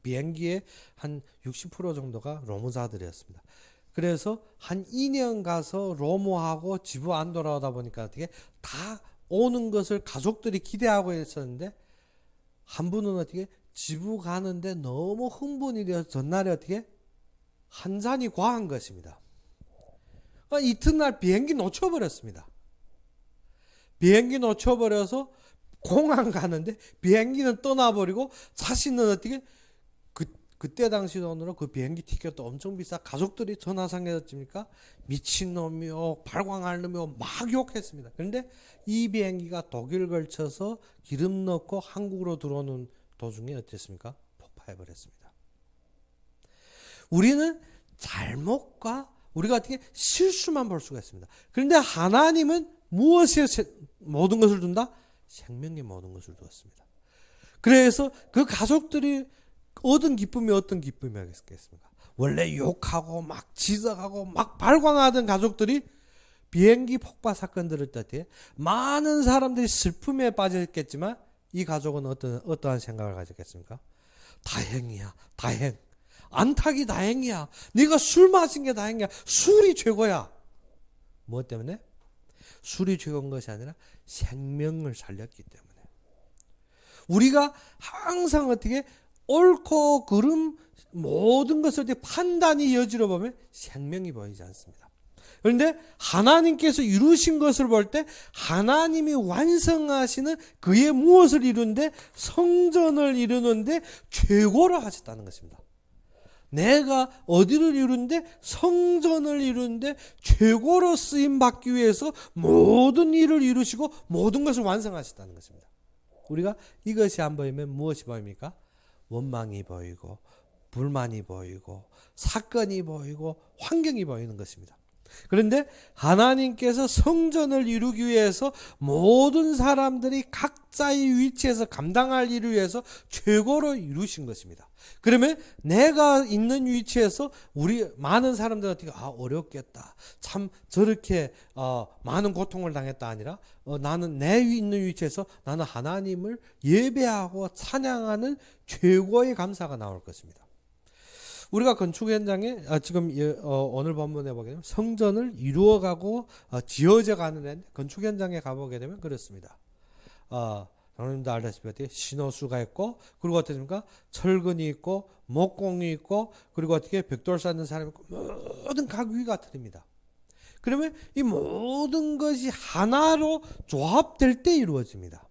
비행기의 한 60% 정도가 로무자들이었습니다. 그래서 한 2년 가서 로무하고 지부 안 돌아오다 보니까 어떻게 다 오는 것을 가족들이 기대하고 있었는데 한 분은 어떻게 지부 가는데 너무 흥분이 되어서 전날에 어떻게 한 잔이 과한 것입니다. 이튿날 비행기 놓쳐버렸습니다. 비행기 놓쳐버려서 공항 가는데 비행기는 떠나버리고 자신은 어떻게 그때 당시 돈으로 그 비행기 티켓도 엄청 비싸. 가족들이 전화상에졌습니까? 미친놈이요, 발광할 놈이요, 막 욕했습니다. 그런데 이 비행기가 독일 걸쳐서 기름 넣고 한국으로 들어오는 도중에 어땠습니까? 폭파해버렸습니다. 우리는 잘못과 우리가 어떻게 실수만 볼 수가 있습니다. 그런데 하나님은 무엇에 모든 것을 둔다? 생명의 모든 것을 두었습니다. 그래서 그 가족들이 얻은 기쁨이 어떤 기쁨이었겠습니까? 원래 욕하고 막 지적하고 막 발광하던 가족들이 비행기 폭파 사건 들을 때 많은 사람들이 슬픔에 빠졌겠지만 이 가족은 어떠한 생각을 가졌겠습니까? 다행이야, 다행. 안타기 다행이야. 네가 술 마신 게 다행이야. 술이 최고야. 무엇 때문에? 술이 최고인 것이 아니라 생명을 살렸기 때문에. 우리가 항상 어떻게 옳고 그름 모든 것을 판단이 여지로 보면 생명이 보이지 않습니다. 그런데 하나님께서 이루신 것을 볼 때 하나님이 완성하시는 그의 무엇을 이루는데 성전을 이루는데 최고로 하셨다는 것입니다. 내가 어디를 이루는데 성전을 이루는데 최고로 쓰임받기 위해서 모든 일을 이루시고 모든 것을 완성하셨다는 것입니다. 우리가 이것이 안 보이면 무엇이 보입니까? 원망이 보이고 불만이 보이고 사건이 보이고 환경이 보이는 것입니다. 그런데 하나님께서 성전을 이루기 위해서 모든 사람들이 각자의 위치에서 감당할 일을 위해서 최고로 이루신 것입니다. 그러면 내가 있는 위치에서 우리 많은 사람들은 어떻게 어렵겠다. 참 저렇게 많은 고통을 당했다 아니라 나는 내 있는 위치에서 나는 하나님을 예배하고 찬양하는 최고의 감사가 나올 것입니다. 우리가 건축 현장에 지금 오늘 본문에 보게 되면 성전을 이루어가고 지어져 가는 건축 현장에 가보게 되면 그렇습니다. 여러분도 알다시피 신호수가 있고 그리고 어떻습니까? 철근이 있고 목공이 있고 그리고 어떻게 벽돌 쌓는 사람이 있고 모든 각 위가 틀립니다. 그러면 이 모든 것이 하나로 조합될 때 이루어집니다.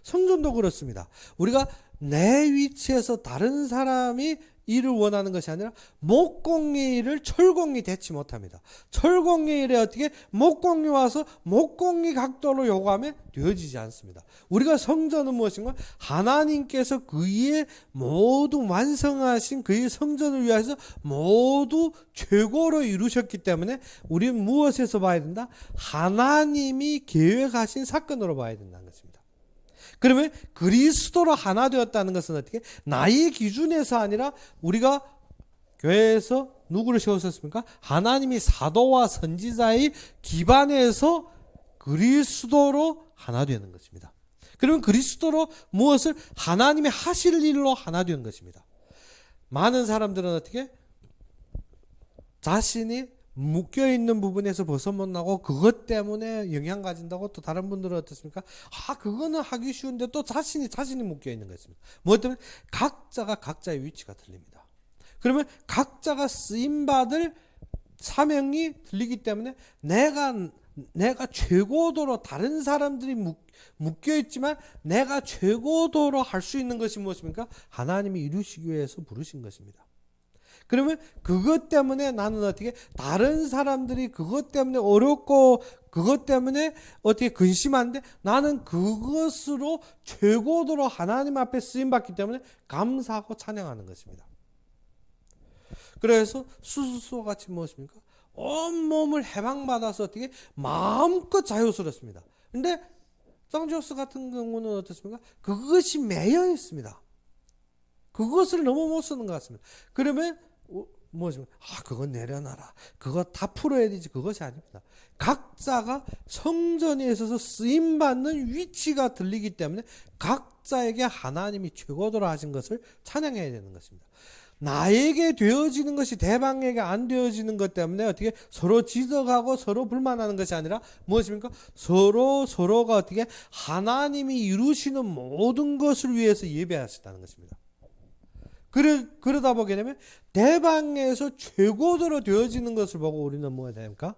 성전도 그렇습니다. 우리가 내 위치에서 다른 사람이 일을 원하는 것이 아니라 목공의 일을 철공이 대치 못합니다. 철공의 일에 어떻게 목공이 와서 목공의 각도로 요구하면 되어지지 않습니다. 우리가 성전은 무엇인가? 하나님께서 그의 모두 완성하신 그의 성전을 위해서 모두 최고로 이루셨기 때문에 우리는 무엇에서 봐야 된다? 하나님이 계획하신 사건으로 봐야 된다는 것입니다. 그러면 그리스도로 하나 되었다는 것은 어떻게? 나의 기준에서 아니라 우리가 교회에서 누구를 세웠습니까? 하나님이 사도와 선지자의 기반에서 그리스도로 하나 되는 것입니다. 그러면 그리스도로 무엇을 하나님이 하실 일로 하나 되는 것입니다. 많은 사람들은 어떻게? 자신이 묶여있는 부분에서 벗어 못 나고 그것 때문에 영향 가진다고 또 다른 분들은 어떻습니까? 그거는 하기 쉬운데 또 자신이 묶여있는 것입니다. 뭐 때문에? 각자가 각자의 위치가 틀립니다. 그러면 각자가 쓰임받을 사명이 틀리기 때문에 내가 최고도로 다른 사람들이 묶여있지만 내가 최고도로 할 수 있는 것이 무엇입니까? 하나님이 이루시기 위해서 부르신 것입니다. 그러면 그것 때문에 나는 어떻게 다른 사람들이 그것 때문에 어렵고 그것 때문에 어떻게 근심한데 나는 그것으로 최고도로 하나님 앞에 쓰임받기 때문에 감사하고 찬양하는 것입니다. 그래서 수수수와 같이 무엇입니까? 온몸을 해방받아서 어떻게 마음껏 자유스럽습니다. 근데 쌍지오스 같은 경우는 어떻습니까? 그것이 매여 있습니다. 그것을 너무 못 쓰는 것 같습니다. 그러면 그거 내려놔라. 그거 다 풀어야 되지. 그것이 아닙니다. 각자가 성전에 있어서 쓰임받는 위치가 들리기 때문에 각자에게 하나님이 최고도로 하신 것을 찬양해야 되는 것입니다. 나에게 되어지는 것이 대방에게 안 되어지는 것 때문에 어떻게 서로 지적하고 서로 불만하는 것이 아니라 무엇입니까? 서로가 어떻게 하나님이 이루시는 모든 것을 위해서 예배하셨다는 것입니다. 그러다 보게 되면 대방에서 최고도로 되어지는 것을 보고 우리는 뭐가 됩니까?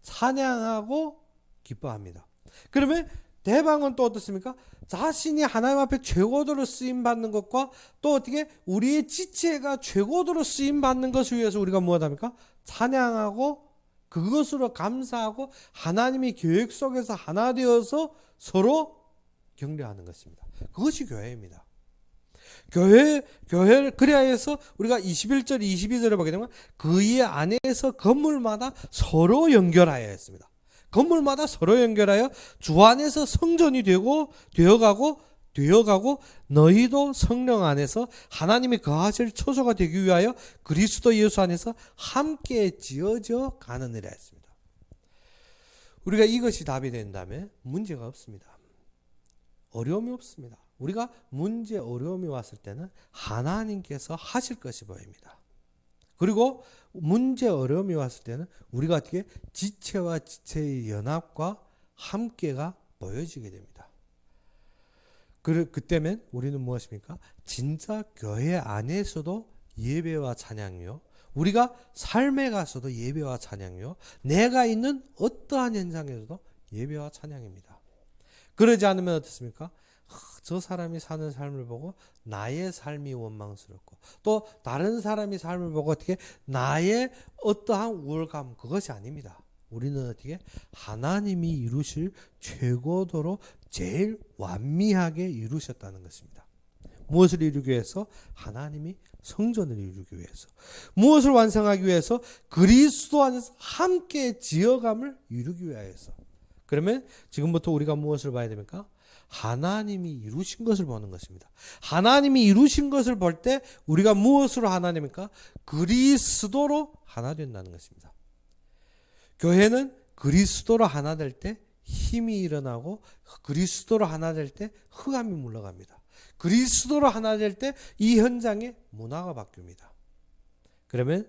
찬양하고 기뻐합니다. 그러면 대방은 또 어떻습니까? 자신이 하나님 앞에 최고도로 쓰임받는 것과 또 어떻게 우리의 지체가 최고도로 쓰임받는 것을 위해서 우리가 무엇합니까? 찬양하고 그것으로 감사하고 하나님의 계획 속에서 하나 되어서 서로 격려하는 것입니다. 그것이 교회입니다. 교회를 그래야 해서 우리가 21절 22절에 보게 되면 그의 안에서 건물마다 서로 연결하여 했습니다. 건물마다 서로 연결하여 주 안에서 성전이 되어가고 너희도 성령 안에서 하나님이 거하실 처소가 되기 위하여 그리스도 예수 안에서 함께 지어져 가느니라 했습니다. 우리가 이것이 답이 된다면 문제가 없습니다. 어려움이 없습니다. 우리가 문제 어려움이 왔을 때는 하나님께서 하실 것이 보입니다. 그리고 문제 어려움이 왔을 때는 우리가 어떻게 지체와 지체의 연합과 함께가 보여지게 됩니다. 그때면 우리는 무엇입니까? 진짜 교회 안에서도 예배와 찬양이요. 우리가 삶에 가서도 예배와 찬양이요. 내가 있는 어떠한 현장에서도 예배와 찬양입니다. 그러지 않으면 어떻습니까? 저 사람이 사는 삶을 보고 나의 삶이 원망스럽고 또 다른 사람이 삶을 보고 어떻게 나의 어떠한 우월감 그것이 아닙니다. 우리는 어떻게 하나님이 이루실 최고도로 제일 완미하게 이루셨다는 것입니다. 무엇을 이루기 위해서? 하나님이 성전을 이루기 위해서. 무엇을 완성하기 위해서? 그리스도 안에서 함께 지어감을 이루기 위해서. 그러면 지금부터 우리가 무엇을 봐야 됩니까? 하나님이 이루신 것을 보는 것입니다. 하나님이 이루신 것을 볼 때 우리가 무엇으로 하나 됩니까? 그리스도로 하나 된다는 것입니다. 교회는 그리스도로 하나 될 때 힘이 일어나고 그리스도로 하나 될 때 흑암이 물러갑니다. 그리스도로 하나 될 때 이 현장에 문화가 바뀝니다. 그러면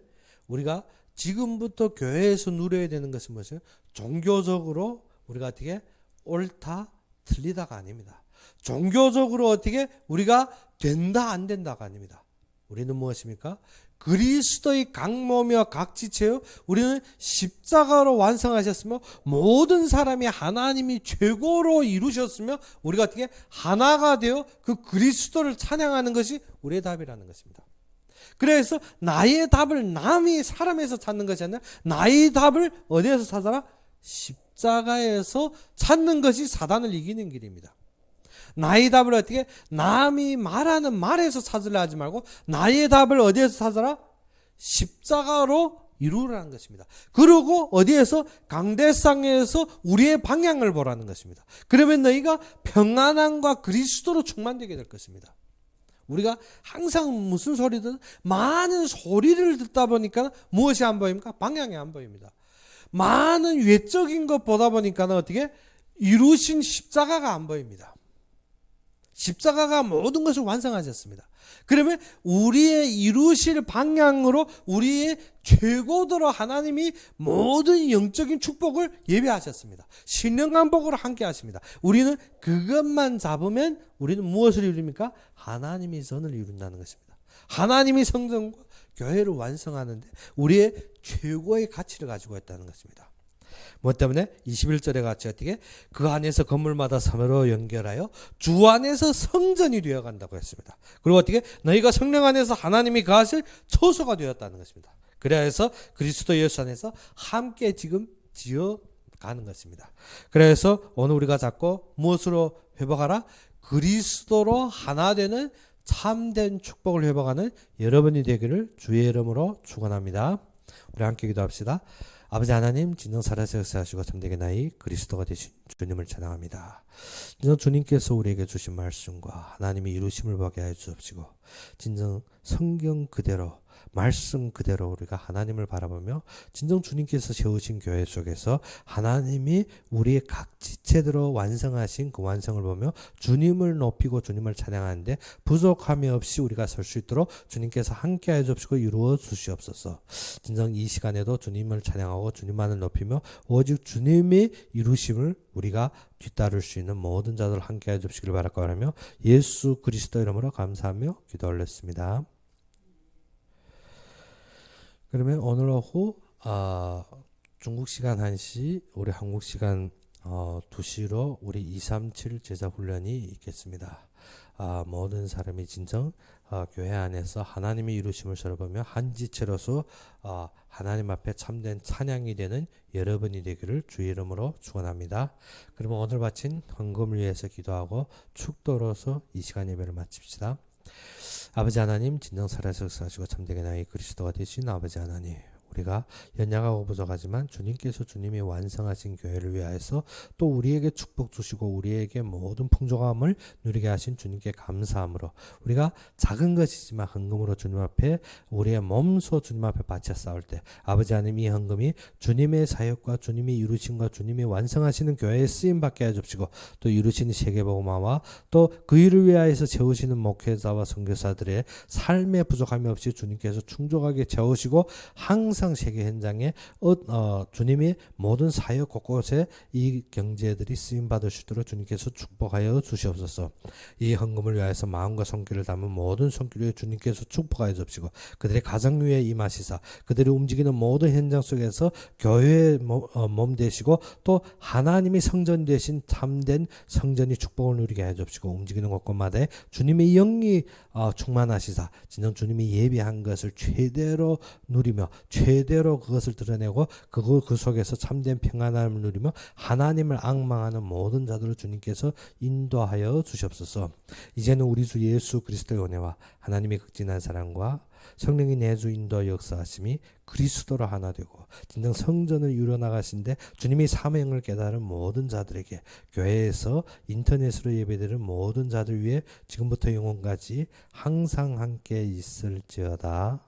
우리가 지금부터 교회에서 누려야 되는 것은 무엇이에요? 종교적으로 우리가 어떻게 옳다 틀리다가 아닙니다. 종교적으로 어떻게 우리가 된다 안 된다가 아닙니다. 우리는 무엇입니까? 그리스도의 각 몸이와 각 지체요. 우리는 십자가로 완성하셨으며 모든 사람이 하나님이 최고로 이루셨으며 우리가 어떻게 하나가 되어 그 그리스도를 찬양하는 것이 우리의 답이라는 것입니다. 그래서 나의 답을 남이 사람에서 찾는 것이 아니라 나의 답을 어디에서 찾아라? 십자가에서 찾는 것이 사단을 이기는 길입니다. 나의 답을 어떻게? 남이 말하는 말에서 찾으려 하지 말고 나의 답을 어디에서 찾아라? 십자가로 이루라는 것입니다. 그리고 어디에서? 강대상에서 우리의 방향을 보라는 것입니다. 그러면 너희가 평안함과 그리스도로 충만되게 될 것입니다. 우리가 항상 무슨 소리든 많은 소리를 듣다 보니까 무엇이 안 보입니까? 방향이 안 보입니다. 많은 외적인 것 보다 보니까 어떻게 이루신 십자가가 안 보입니다. 십자가가 모든 것을 완성하셨습니다. 그러면 우리의 이루실 방향으로 우리의 최고도로 하나님이 모든 영적인 축복을 예배하셨습니다. 신령한 복으로 함께 하십니다. 우리는 그것만 잡으면 우리는 무엇을 이룹니까? 하나님의 선을 이룬다는 것입니다. 하나님이 성전과 교회를 완성하는데 우리의 최고의 가치를 가지고 있다는 것입니다. 뭐 때문에 21절에 같이 어떻게 그 안에서 건물마다 서로 연결하여 주 안에서 성전이 되어간다고 했습니다. 그리고 어떻게 너희가 성령 안에서 하나님이 거하실 처소가 되었다는 것입니다. 그래서 그리스도 예수 안에서 함께 지금 지어가는 것입니다. 그래서 오늘 우리가 잡고 무엇으로 회복하라? 그리스도로 하나 되는 참된 축복을 회복하는 여러분이 되기를 주의 이름으로 축원합니다. 우리 함께 기도합시다. 아버지 하나님, 진정 살아서 역사하시고 참되게 나이 그리스도가 되신 주님을 찬양합니다. 진정 주님께서 우리에게 주신 말씀과 하나님이 이루심을 보게 하여 주옵시고 진정 성경 그대로 말씀 그대로 우리가 하나님을 바라보며 진정 주님께서 세우신 교회 속에서 하나님이 우리의 각 지체대로 완성하신 그 완성을 보며 주님을 높이고 주님을 찬양하는데 부족함이 없이 우리가 설 수 있도록 주님께서 함께하여 주시고 이루어 주시옵소서. 진정 이 시간에도 주님을 찬양하고 주님만을 높이며 오직 주님의 이루심을 우리가 뒤따를 수 있는 모든 자들 함께하여 주시기를 바랄까 하며 예수 그리스도 이름으로 감사하며 기도 올렸습니다. 그러면 오늘 오후 중국 시간 1시, 우리 한국 시간 2시로 우리 237 제자 훈련이 있겠습니다. 모든 사람이 진정 교회 안에서 하나님의 이루심을 살아보며 한 지체로서 하나님 앞에 참된 찬양이 되는 여러분이 되기를 주의 이름으로 축원합니다. 그러면 오늘 바친 헌금을 위해서 기도하고 축도로서 이 시간 예배를 마칩시다. 아버지 하나님, 진정 살아서 역사하시고 참되게 나의 그리스도가 되신 아버지 하나님, 우리가 연약하고 부족하지만 주님께서 주님이 완성하신 교회를 위하여서 또 우리에게 축복 주시고 우리에게 모든 풍족함을 누리게 하신 주님께 감사함으로 우리가 작은 것이지만 헌금으로 주님 앞에 우리의 몸소 주님 앞에 바쳐 싸울 때 아버지 하나님, 이 헌금이 주님의 사역과 주님이 이루신과 주님이 완성하시는 교회에 쓰임받게 해주시고 또 이루시는 세계복음화와 또 그 일을 위하여서 세우시는 목회자와 선교사들의 삶의 부족함이 없이 주님께서 충족하게 채우시고 항상 세계 현장에 주님이 모든 사역 곳곳에 이 경제들이 쓰임받을 수 있도록 주님께서 축복하여 주시옵소서. 이 헌금을 위하여서 마음과 손길을 담은 모든 손길 위에 주님께서 축복하여 주시고 그들의 가정 위에 임하시사 그들이 움직이는 모든 현장 속에서 교회의 몸 되시고 또 하나님이 성전 되신 참된 성전이 축복을 누리게 해 주시고 움직이는 곳곳마다 주님의 영이 충만하시사 진정 주님이 예비한 것을 최대로 누리며 최대로 그것을 드러내고 그 속에서 참된 평안함을 누리며 하나님을 앙망하는 모든 자들을 주님께서 인도하여 주시옵소서. 이제는 우리 주 예수 그리스도의 은혜와 하나님의 극진한 사랑과 성령의 내주 인도 역사하심이 그리스도로 하나 되고 진정 성전을 이루어나가신데 주님의 사명을 깨달은 모든 자들에게 교회에서 인터넷으로 예배드리는 모든 자들 위해 지금부터 영원까지 항상 함께 있을지어다.